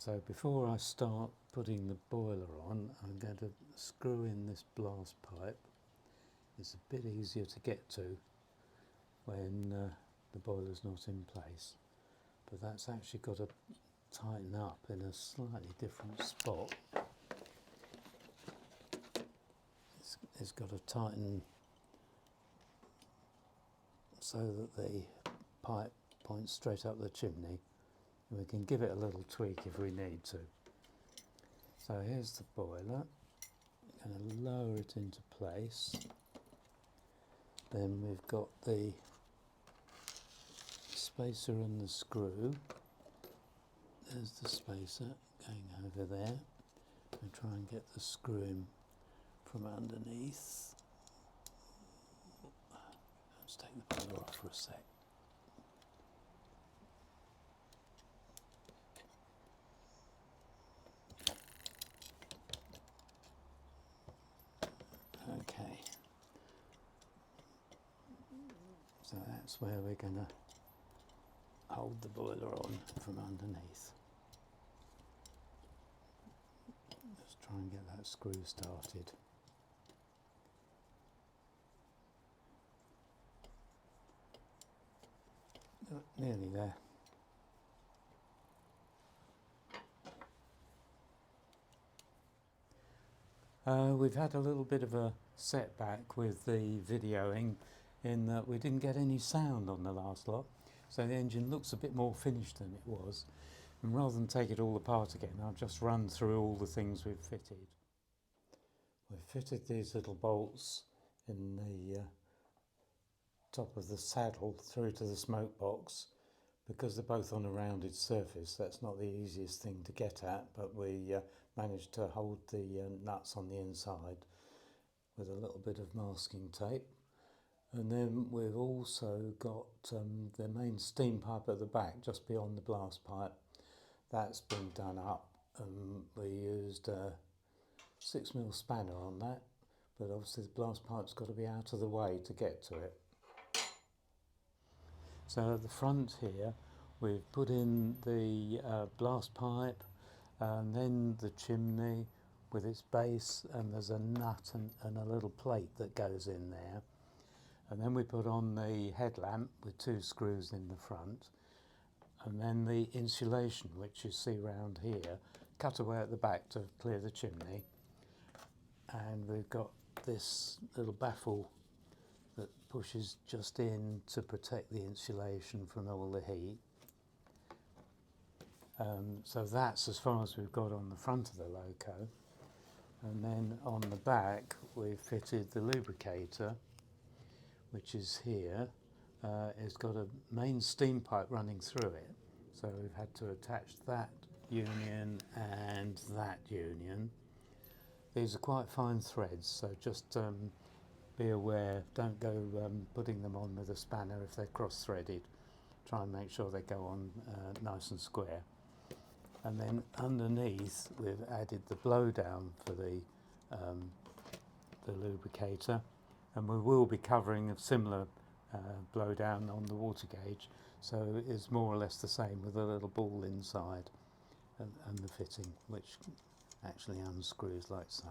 So before I start putting the boiler on, I'm going to screw in this blast pipe. It's a bit easier to get to when the boiler's not in place, but that's actually got to tighten up in a slightly different spot. It's got to tighten so that the pipe points straight up the chimney, and we can give it a little tweak if we need to. So here's the boiler. I'm going to lower it into place. Then we've got the spacer and the screw. There's the spacer going over there. And try and get the screw in from underneath. Let's take the boiler off for a sec. Okay. So that's where we're going to hold the boiler on from underneath. Let's try and get that screw started. Nearly there. We've had a little bit of a setback with the videoing in that we didn't get any sound on the last lot, so the engine looks a bit more finished than it was, and rather than take it all apart again, I'll just run through all the things we've fitted. We've fitted these little bolts in the top of the saddle through to the smoke box. Because they're both on a rounded surface, that's not the easiest thing to get at, but we managed to hold the nuts on the inside with a little bit of masking tape. And then we've also got the main steam pipe at the back, just beyond the blast pipe. That's been done up. We used a 6mm spanner on that, but obviously the blast pipe's got to be out of the way to get to it. So at the front here, we've put in the blast pipe, and then the chimney with its base, and there's a nut and a little plate that goes in there. And then we put on the headlamp with 2 screws in the front, and then the insulation, which you see round here, cut away at the back to clear the chimney. And we've got this little baffle that pushes just in to protect the insulation from all the heat. So that's as far as we've got on the front of the loco. And then on the back we've fitted the lubricator, which is here. It's got a main steam pipe running through it, so we've had to attach that union and that union. These are quite fine threads, so just be aware, don't go putting them on with a spanner if they're cross-threaded. Try and make sure they go on nice and square. And then underneath we've added the blowdown for the lubricator, and we will be covering a similar blowdown on the water gauge, so it's more or less the same with a little ball inside and the fitting, which actually unscrews like so.